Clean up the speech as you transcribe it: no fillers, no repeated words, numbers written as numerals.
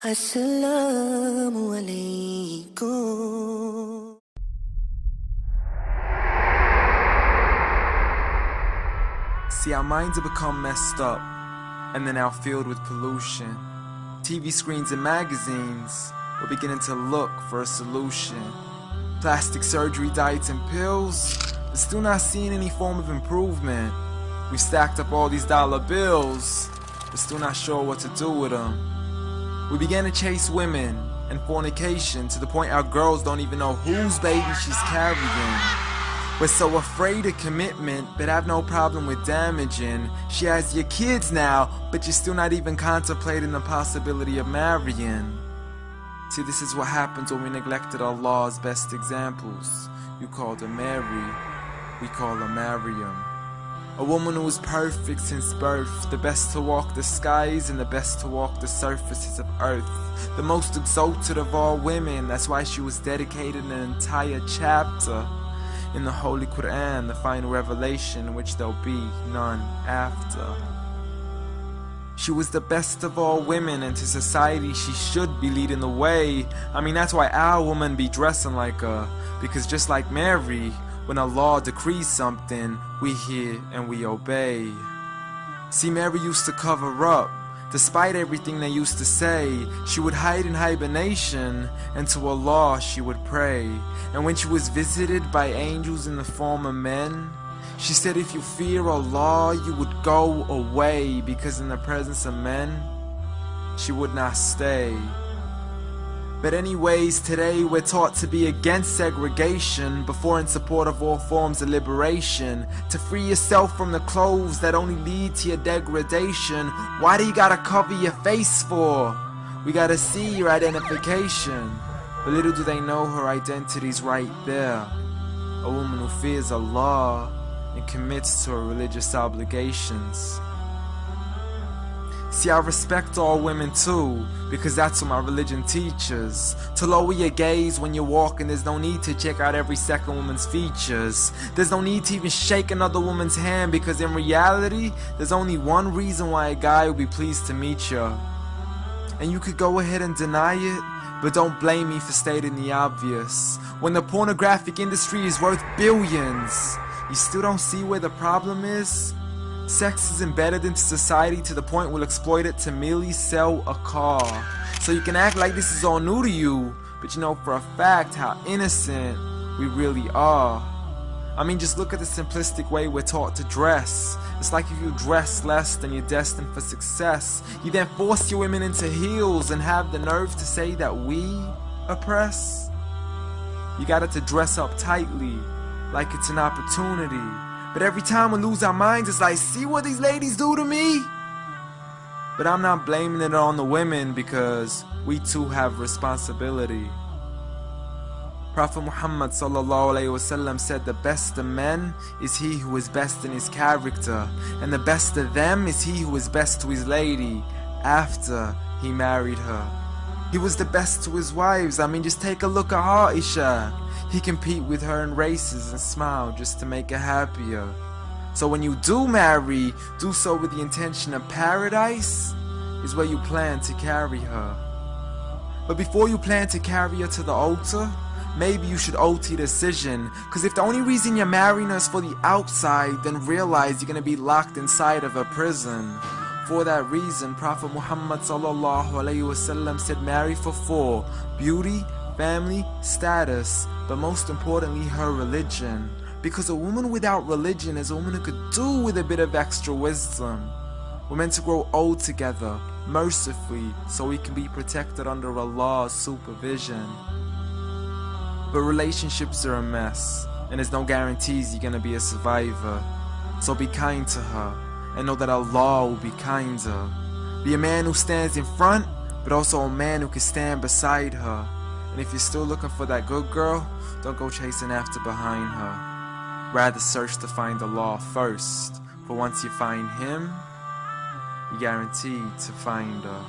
Assalamualaikum. See, our minds have become messed up, and they're now filled with pollution. TV screens and magazines, we're beginning to look for a solution. Plastic surgery, diets, and pills, but still not seeing any form of improvement. We've stacked up all these dollar bills, but still not sure what to do with them. We began to chase women and fornication to the point our girls don't even know whose baby she's carrying. We're so afraid of commitment, but have no problem with damaging. She has your kids now, but you're still not even contemplating the possibility of marrying. See, this is what happens when we neglected Allah's best examples. You called her Mary, we call her Maryam. A woman who was perfect since birth, the best to walk the skies and the best to walk the surfaces of earth. The most exalted of all women, that's why she was dedicated an entire chapter in the Holy Quran, the final revelation in which there'll be none after. She was the best of all women, and to society she should be leading the way. I mean, that's why our women be dressing like her, because just like Mary, when Allah decrees something, we hear and we obey. See, Mary used to cover up. Despite everything they used to say, she would hide in hibernation, and to Allah she would pray. And when she was visited by angels in the form of men, she said if you fear Allah, you would go away, because in the presence of men, she would not stay. But anyways, today we're taught to be against segregation before in support of all forms of liberation. To free yourself from the clothes that only lead to your degradation. Why do you gotta cover your face for? We gotta see your identification. But little do they know her identity's right there. A woman who fears Allah and commits to her religious obligations. See, I respect all women too, because that's what my religion teaches. To lower your gaze when you're walking, there's no need to check out every second woman's features. There's no need to even shake another woman's hand, because in reality, there's only one reason why a guy would be pleased to meet you. And you could go ahead and deny it, but don't blame me for stating the obvious. When the pornographic industry is worth billions, you still don't see where the problem is? Sex is embedded into society to the point we'll exploit it to merely sell a car. So you can act like this is all new to you, but you know for a fact how innocent we really are. I mean, just look at the simplistic way we're taught to dress. It's like if you dress less, then you're destined for success. You then force your women into heels and have the nerve to say that we oppress. You got it to dress up tightly, like it's an opportunity. But every time we lose our minds, it's like, see what these ladies do to me? But I'm not blaming it on the women, because we too have responsibility. Prophet Muhammad ﷺ said the best of men is he who is best in his character, and the best of them is he who is best to his lady after he married her. He was the best to his wives. I mean, just take a look at Aisha. He compete with her in races and smile just to make her happier. So when you do marry, do so with the intention of paradise is where you plan to carry her. But before you plan to carry her to the altar, maybe you should alter your decision. Because if the only reason you're marrying her is for the outside, then realize you're going to be locked inside of a prison. For that reason, Prophet Muhammad ﷺ said marry for 4: beauty, family, status, but most importantly her religion. Because a woman without religion is a woman who could do with a bit of extra wisdom. We're meant to grow old together, mercifully, so we can be protected under Allah's supervision. But relationships are a mess, and there's no guarantees you're gonna be a survivor. So be kind to her, and know that Allah will be kinder. Be a man who stands in front, but also a man who can stand beside her. And if you're still looking for that good girl, don't go chasing after behind her. Rather search to find Allah first, for once you find Him, you're guaranteed to find her.